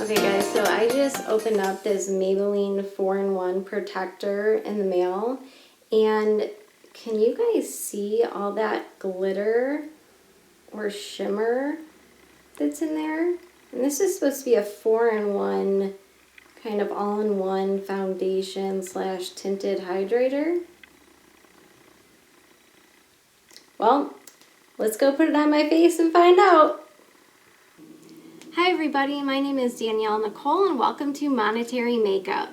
Okay guys, so I just opened up this Maybelline 4-in-1 protector in the mail, and can you guys see all that glitter or shimmer that's in there? And this is supposed to be a 4-in-1 kind of all-in-one foundation slash tinted hydrator. Well, let's go put it on my face and find out. Hi everybody, my name is Danielle Nicole and welcome to Monetary Makeup.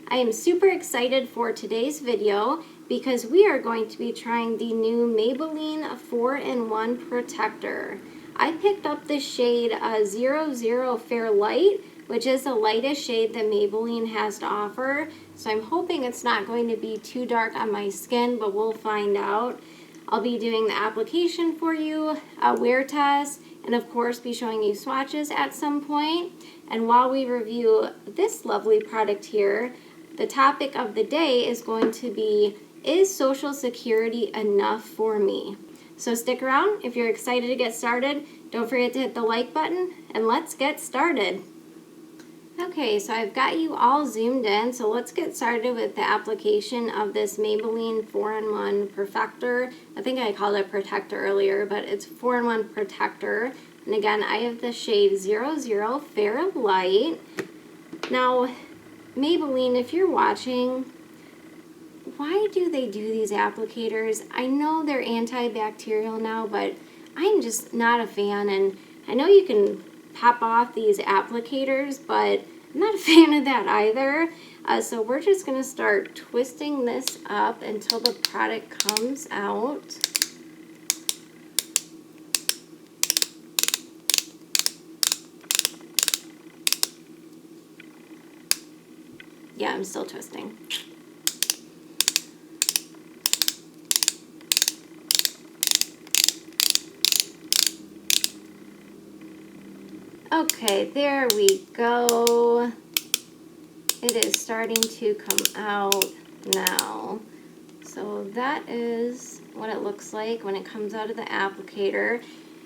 I am super excited for today's video because we are going to be trying the new Maybelline 4-in-1 protector. I picked up the shade 00 Fair Light, which is the lightest shade that Maybelline has to offer. So I'm hoping it's not going to be too dark on my skin, but we'll find out. I'll be doing the application for you, a wear test, and of course be showing you swatches at some point. And while we review this lovely product here, the topic of the day is going to be, is Social Security enough for me? So stick around if you're excited to get started. Don't forget to hit the like button and let's get started. Okay, so I've got you all zoomed in, so let's get started with the application of this Maybelline 4-in-1 Perfector. I think I called it Protector earlier, but it's 4-in-1 Protector. And again, I have the shade 00 Fair Light. Now, Maybelline, if you're watching, why do they do these applicators? I know they're antibacterial now, but I'm just not a fan, and I know you can pop off these applicators, but I'm not a fan of that either. So we're just going to start twisting this up until the product comes out. Yeah, I'm still twisting. Okay, there we go. It is starting to come out now. So that is what it looks like when it comes out of the applicator.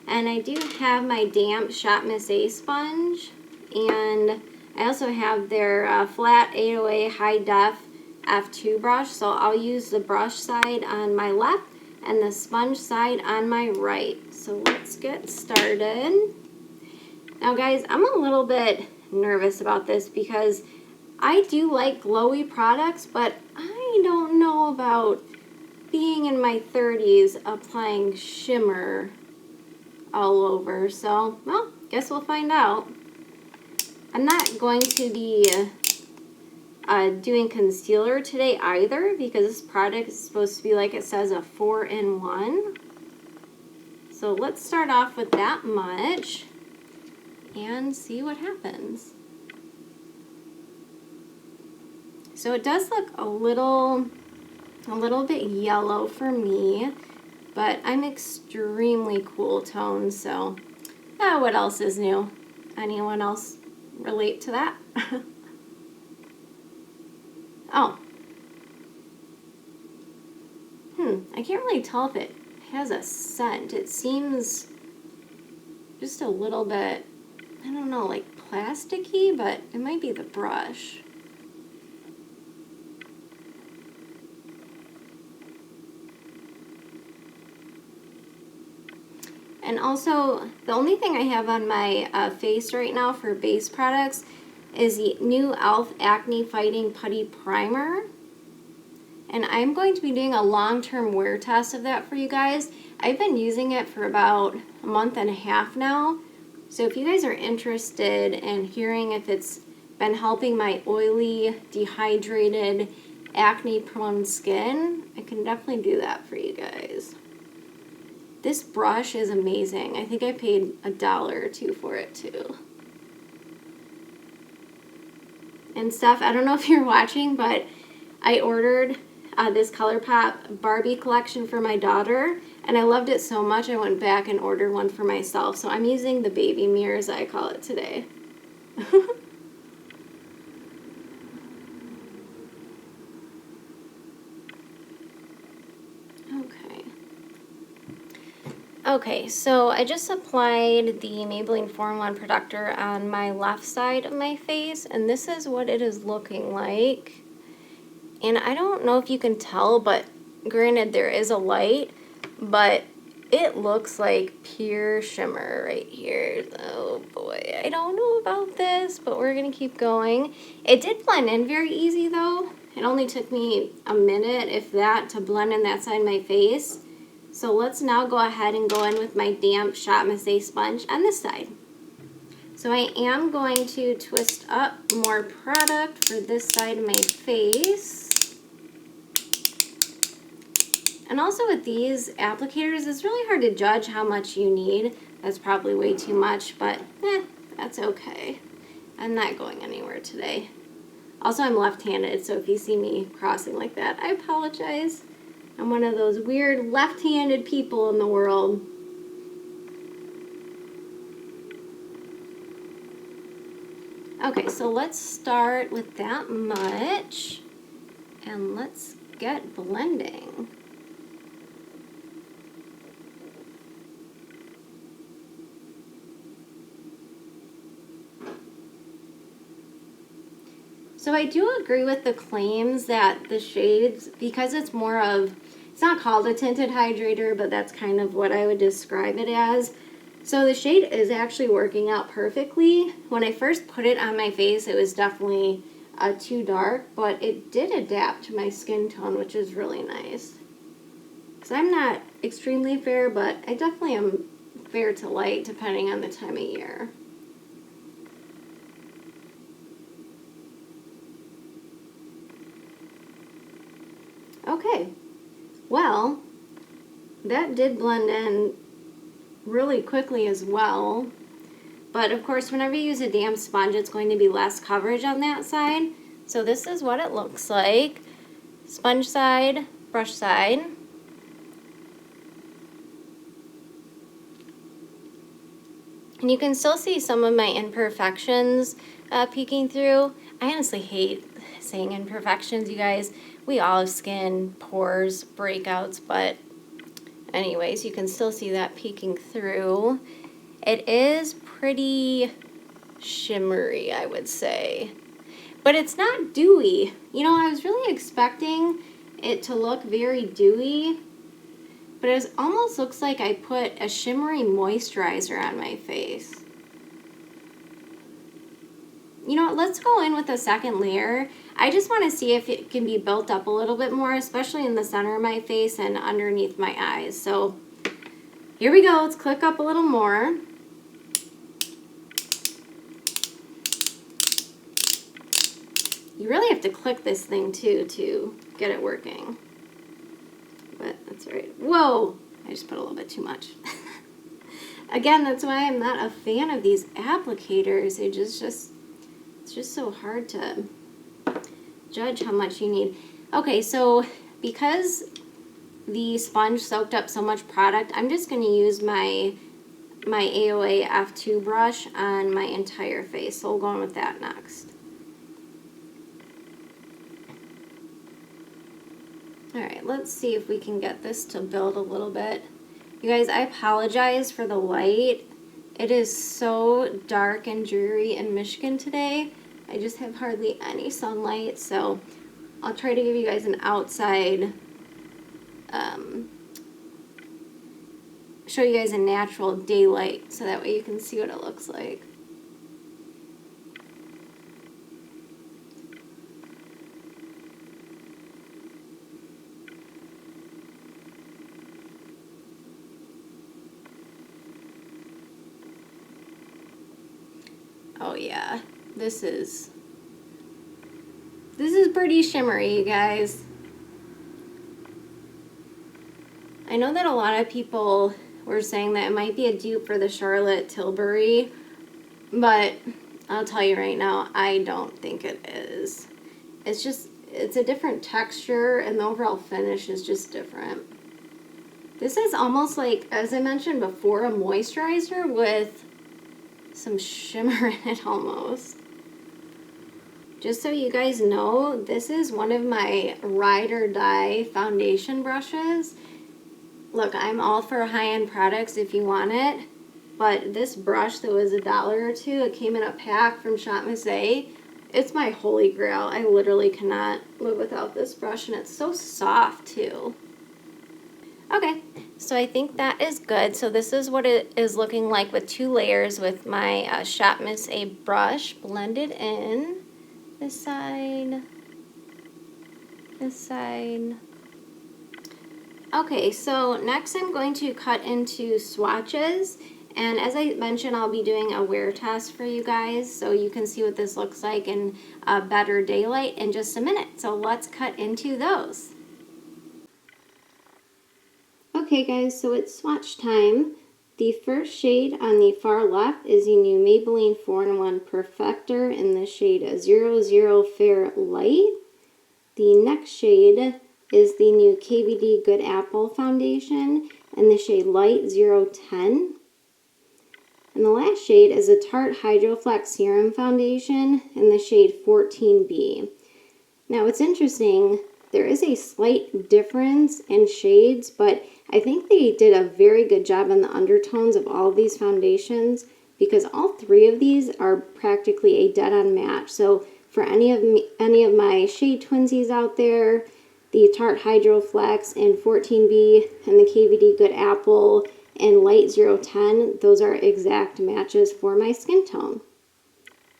And I do have my damp Shot Miss A sponge, and I also have their flat 808 high def F2 brush. So I'll use the brush side on my left and the sponge side on my right. So let's get started. Now guys, I'm a little bit nervous about this because I do like glowy products, but I don't know about being in my 30s applying shimmer all over. So, well, guess we'll find out. I'm not going to be doing concealer today either because this product is supposed to be, like it says, a 4-in-1. So let's start off with that much and see what happens. So it does look a little bit yellow for me, but I'm extremely cool toned, so what else is new? Anyone else relate to that? Oh. I can't really tell if it has a scent. It seems just a little bit, I don't know, like plasticky, but it might be the brush. And also, the only thing I have on my face right now for base products is the new e.l.f. Acne Fighting Putty Primer. And I'm going to be doing a long-term wear test of that for you guys. I've been using it for about a month and a half now. So if you guys are interested in hearing if it's been helping my oily, dehydrated, acne-prone skin, I can definitely do that for you guys. This brush is amazing. I think I paid $1 or $2 for it too. And Steph, I don't know if you're watching, but I ordered this ColourPop Barbie collection for my daughter, and I loved it so much I went back and ordered one for myself. So I'm using the baby mirror, as I call it, today. Okay, so I just applied the Maybelline 4-in-1 Protector on my left side of my face, and this is what it is looking like. And I don't know if you can tell, but granted there is a light, but it looks like pure shimmer right here. Oh boy, I don't know about this, but we're gonna keep going. It did blend in very easy though. It only took me a minute, if that, to blend in that side of my face. So let's now go ahead and go in with my damp Shot Massé sponge on this side. So I am going to twist up more product for this side of my face. And also with these applicators, it's really hard to judge how much you need. That's probably way too much, but that's okay. I'm not going anywhere today. Also, I'm left-handed, so if you see me crossing like that, I apologize. I'm one of those weird left-handed people in the world. Okay, so let's start with that much, and let's get blending. So I do agree with the claims that the shades, because it's more of, it's not called a tinted hydrator, but that's kind of what I would describe it as. So the shade is actually working out perfectly. When I first put it on my face, it was definitely too dark, but it did adapt to my skin tone, which is really nice. Because I'm not extremely fair, but I definitely am fair to light depending on the time of year. Okay, well, that did blend in really quickly as well. But of course, whenever you use a damp sponge, it's going to be less coverage on that side. So this is what it looks like. Sponge side, brush side. And you can still see some of my imperfections peeking through. I honestly hate saying imperfections, you guys. We all have skin, pores, breakouts, but anyways, you can still see that peeking through. It is pretty shimmery, I would say. But it's not dewy. You know, I was really expecting it to look very dewy, but it almost looks like I put a shimmery moisturizer on my face. You know what, let's go in with a second layer. I just want to see if it can be built up a little bit more, especially in the center of my face and underneath my eyes. So here we go, let's click up a little more. You really have to click this thing too to get it working. But that's all right. Whoa, I just put a little bit too much. Again, that's why I'm not a fan of these applicators. It's just so hard to judge how much you need. Okay, so because the sponge soaked up so much product, I'm just going to use my AOA F2 brush on my entire face. So we'll go on with that next. Alright, let's see if we can get this to build a little bit. You guys, I apologize for the light. It is so dark and dreary in Michigan today. I just have hardly any sunlight, so I'll try to give you guys an outside, show you guys a natural daylight so that way you can see what it looks like. Oh yeah, this is pretty shimmery, you guys. I know that a lot of people were saying that it might be a dupe for the Charlotte Tilbury, but I'll tell you right now, I don't think it is. It's a different texture and the overall finish is just different. This is almost like, as I mentioned before, a moisturizer with some shimmer in it almost. Just so you guys know, this is one of my ride or die foundation brushes. Look, I'm all for high-end products if you want it, but this brush that was $1 or $2, it came in a pack from Shop Miss A. It's my holy grail. I literally cannot live without this brush, and it's so soft too. Okay, so I think that is good. So this is what it is looking like with 2 layers with my Shop Miss A brush blended in. This side, this side. Okay, so next I'm going to cut into swatches, and as I mentioned, I'll be doing a wear test for you guys so you can see what this looks like in better daylight in just a minute. So let's cut into those. Okay guys, so it's swatch time. The first shade on the far left is the new Maybelline 4-in-1 Perfector in the shade 00 Fair Light. The next shade is the new KVD Good Apple Foundation in the shade Light 010. And the last shade is a Tarte Hydroflex Serum Foundation in the shade 14B. Now it's interesting, there is a slight difference in shades, but I think they did a very good job on the undertones of all of these foundations because all 3 of these are practically a dead-on match. So for any of my shade twinsies out there, the Tarte Hydroflex in 14B and the KVD Good Apple in Light 010, those are exact matches for my skin tone.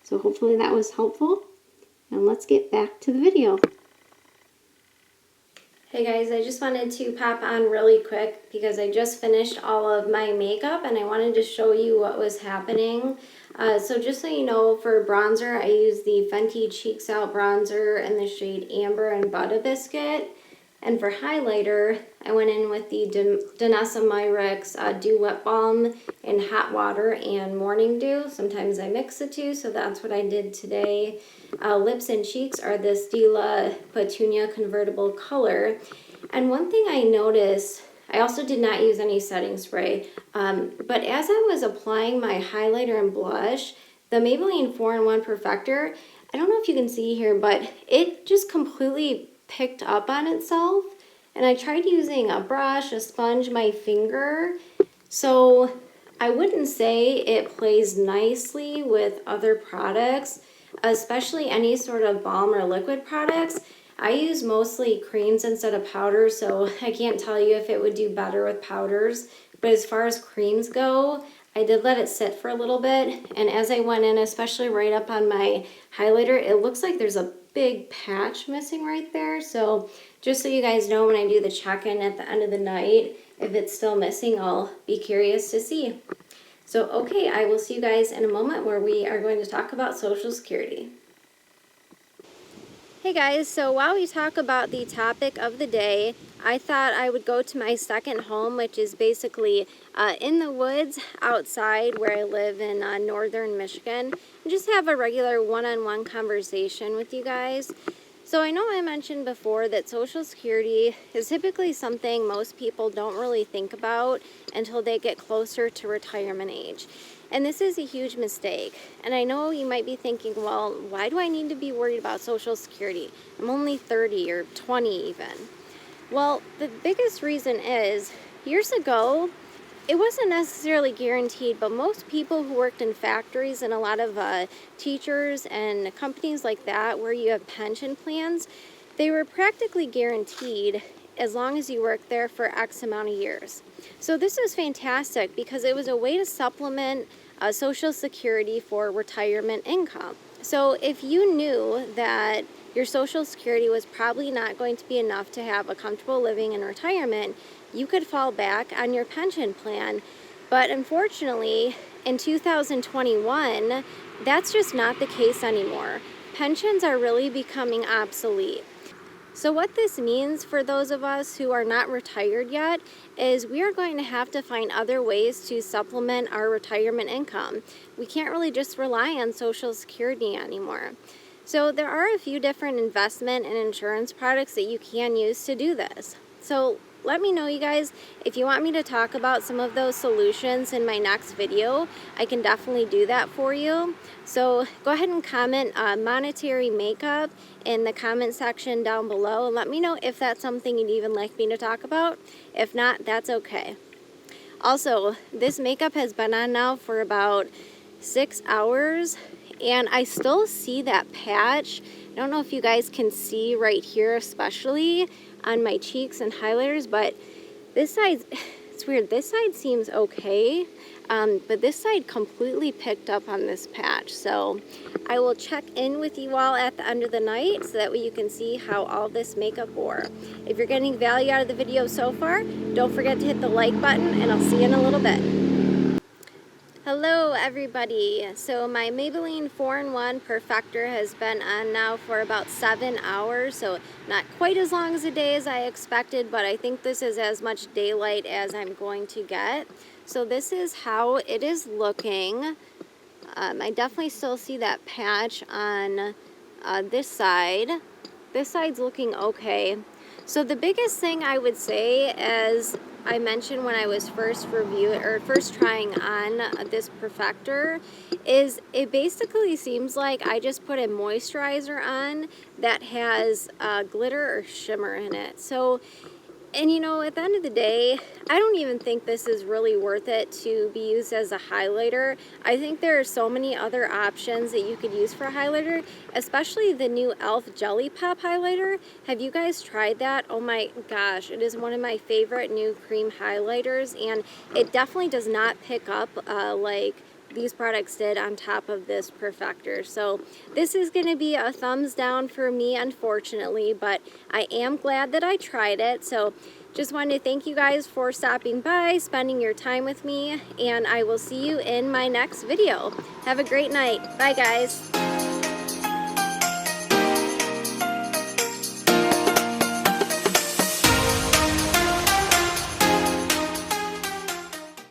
So hopefully that was helpful, and let's get back to the video. Hey guys, I just wanted to pop on really quick because I just finished all of my makeup and I wanted to show you what was happening. So just so you know, for bronzer, I used the Fenty Cheeks Out bronzer in the shade Amber and Butta Biscuit. And for highlighter, I went in with the Danessa Myrics Dew Wet Balm in Hot Water and Morning Dew. Sometimes I mix the two, so that's what I did today. Lips and cheeks are the Stila Petunia Convertible color. And one thing I noticed, I also did not use any setting spray, but as I was applying my highlighter and blush, the Maybelline 4-in-1 Perfector, I don't know if you can see here, but it just completely picked up on itself. And I tried using a brush, a sponge, my finger. So I wouldn't say it plays nicely with other products, especially any sort of balm or liquid products. I use mostly creams instead of powders, so I can't tell you if it would do better with powders. But as far as creams go, I did let it sit for a little bit, and as I went in, especially right up on my highlighter, it looks like there's a big patch missing right there. So just so you guys know, when I do the check-in at the end of the night, if it's still missing, I'll be curious to see. So okay, I will see you guys in a moment where we are going to talk about Social Security. Hey guys, so while we talk about the topic of the day, I thought I would go to my second home, which is basically in the woods outside where I live in northern Michigan, and just have a regular one-on-one conversation with you guys. So I know I mentioned before that Social Security is typically something most people don't really think about until they get closer to retirement age. And this is a huge mistake. And I know you might be thinking, well, why do I need to be worried about Social Security? I'm only 30 or 20 even. Well, the biggest reason is, years ago, it wasn't necessarily guaranteed, but most people who worked in factories and a lot of teachers and companies like that where you have pension plans, they were practically guaranteed as long as you worked there for X amount of years. So this is fantastic because it was a way to supplement Social Security for retirement income. So if you knew that your Social Security was probably not going to be enough to have a comfortable living in retirement, you could fall back on your pension plan. But unfortunately, in 2021, that's just not the case anymore. Pensions are really becoming obsolete. So what this means for those of us who are not retired yet is we are going to have to find other ways to supplement our retirement income. We can't really just rely on Social Security anymore. So there are a few different investment and insurance products that you can use to do this. So let me know, you guys, if you want me to talk about some of those solutions in my next video. I can definitely do that for you. So go ahead and comment monetary makeup in the comment section down below and let me know if that's something you'd even like me to talk about. If not, that's okay. Also, this makeup has been on now for about 6 hours and I still see that patch. I don't know if you guys can see right here, especially on my cheeks and highlighters, but this side, it's weird, this side seems okay, but this side completely picked up on this patch. So I will check in with you all at the end of the night so that way you can see how all this makeup wore. If you're getting value out of the video so far, don't forget to hit the like button and I'll see you in a little bit. Hello everybody. So my Maybelline 4-in-1 Perfector has been on now for about 7 hours, so not quite as long as a day as I expected, but I think this is as much daylight as I'm going to get. So this is how it is looking. I definitely still see that patch on this side. This side's looking okay. So the biggest thing I would say, as I mentioned when I was first trying on this Perfector, is it basically seems like I just put a moisturizer on that has glitter or shimmer in it. So, and you know, at the end of the day, I don't even think this is really worth it to be used as a highlighter. I think there are so many other options that you could use for a highlighter, especially the new e.l.f. Jelly Pop highlighter. Have you guys tried that? Oh my gosh, it is one of my favorite new cream highlighters, and it definitely does not pick up like these products did on top of this Perfector. So this is going to be a thumbs down for me, unfortunately, but I am glad that I tried it. So just wanted to thank you guys for stopping by, spending your time with me, and I will see you in my next video. Have a great night. Bye guys.